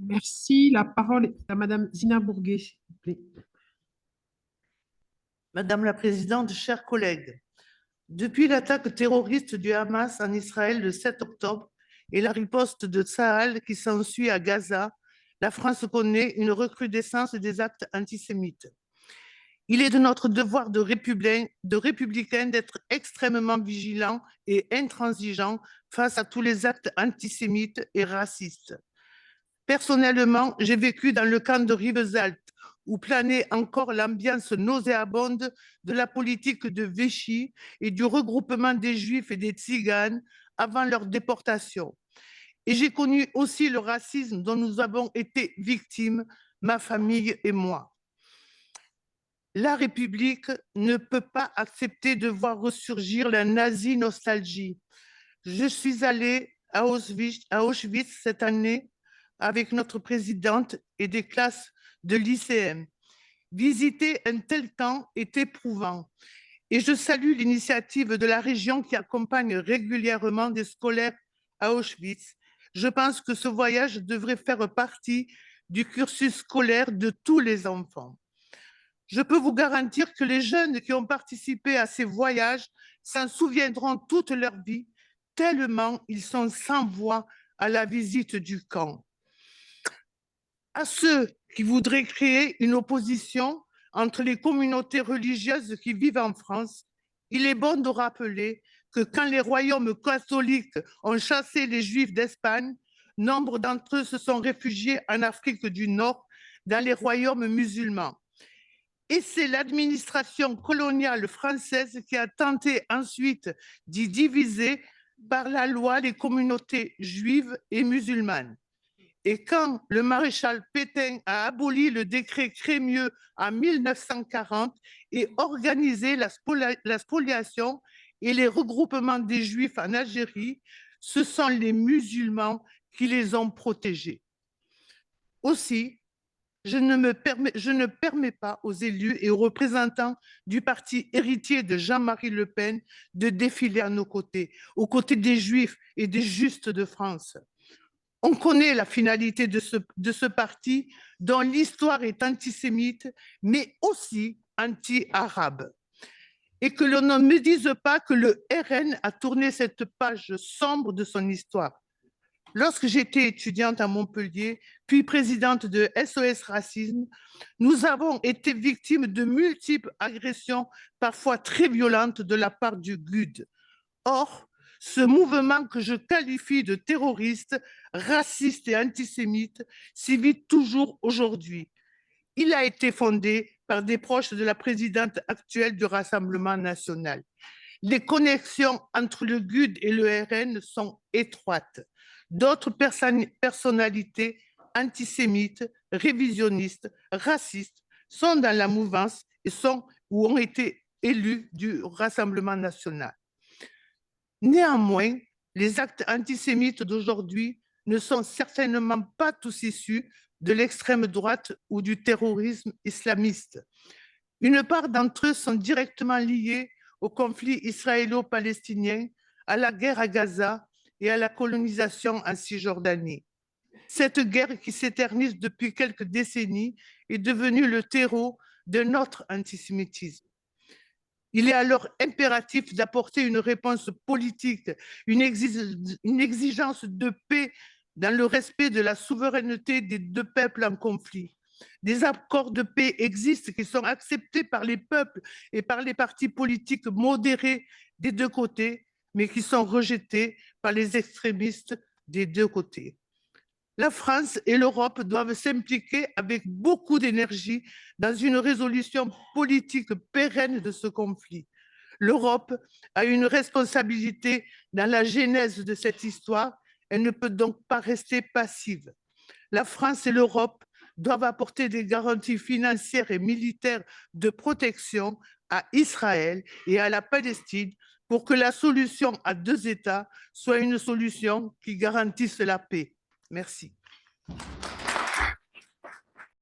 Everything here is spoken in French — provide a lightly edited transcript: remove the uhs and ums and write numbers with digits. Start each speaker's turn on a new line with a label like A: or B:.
A: Merci. La parole est à Madame Zina Bourguet, s'il vous plaît.
B: Madame la Présidente, chers collègues, depuis l'attaque terroriste du Hamas en Israël le 7 octobre et la riposte de Tsahal qui s'ensuit à Gaza, la France connaît une recrudescence des actes antisémites. Il est de notre devoir de républicains d'être extrêmement vigilants et intransigeants face à tous les actes antisémites et racistes. Personnellement, j'ai vécu dans le camp de Rivesaltes, où planait encore l'ambiance nauséabonde de la politique de Vichy et du regroupement des Juifs et des Tziganes avant leur déportation. Et j'ai connu aussi le racisme dont nous avons été victimes, ma famille et moi. La République ne peut pas accepter de voir ressurgir la nazi-nostalgie. Je suis allée à Auschwitz cette année avec notre présidente et des classes de lycéens. Visiter un tel camp est éprouvant et je salue l'initiative de la région qui accompagne régulièrement des scolaires à Auschwitz. Je pense que ce voyage devrait faire partie du cursus scolaire de tous les enfants. Je peux vous garantir que les jeunes qui ont participé à ces voyages s'en souviendront toute leur vie, tellement ils sont sans voix à la visite du camp. À ceux qui voudraient créer une opposition entre les communautés religieuses qui vivent en France, il est bon de rappeler que quand les royaumes catholiques ont chassé les Juifs d'Espagne, nombre d'entre eux se sont réfugiés en Afrique du Nord, dans les royaumes musulmans. Et c'est l'administration coloniale française qui a tenté ensuite d'y diviser par la loi les communautés juives et musulmanes. Et quand le maréchal Pétain a aboli le décret Crémieux en 1940 et organisé la spoliation et les regroupements des Juifs en Algérie, ce sont les musulmans qui les ont protégés. Aussi, je ne permets pas aux élus et aux représentants du parti héritier de Jean-Marie Le Pen de défiler à nos côtés, aux côtés des Juifs et des Justes de France. On connaît la finalité de ce parti dont l'histoire est antisémite, mais aussi anti-arabe. Et que l'on ne me dise pas que le RN a tourné cette page sombre de son histoire. Lorsque j'étais étudiante à Montpellier, puis présidente de SOS Racisme, nous avons été victimes de multiples agressions, parfois très violentes, de la part du GUD. Or, ce mouvement que je qualifie de terroriste, raciste et antisémite sévit toujours aujourd'hui. Il a été fondé par des proches de la présidente actuelle du Rassemblement national. Les connexions entre le GUD et le RN sont étroites. D'autres personnalités antisémites, révisionnistes, racistes sont dans la mouvance et sont ou ont été élus du Rassemblement national. Néanmoins, les actes antisémites d'aujourd'hui ne sont certainement pas tous issus de l'extrême droite ou du terrorisme islamiste. Une part d'entre eux sont directement liés au conflit israélo-palestinien, à la guerre à Gaza et à la colonisation en Cisjordanie. Cette guerre qui s'éternise depuis quelques décennies est devenue le terreau d'un autre antisémitisme. Il est alors impératif d'apporter une réponse politique, une exigence de paix dans le respect de la souveraineté des deux peuples en conflit. Des accords de paix existent qui sont acceptés par les peuples et par les partis politiques modérés des deux côtés, mais qui sont rejetés par les extrémistes des deux côtés. La France et l'Europe doivent s'impliquer avec beaucoup d'énergie dans une résolution politique pérenne de ce conflit. L'Europe a une responsabilité dans la genèse de cette histoire. Elle ne peut donc pas rester passive. La France et l'Europe doivent apporter des garanties financières et militaires de protection à Israël et à la Palestine pour que la solution à deux États soit une solution qui garantisse la paix. Merci.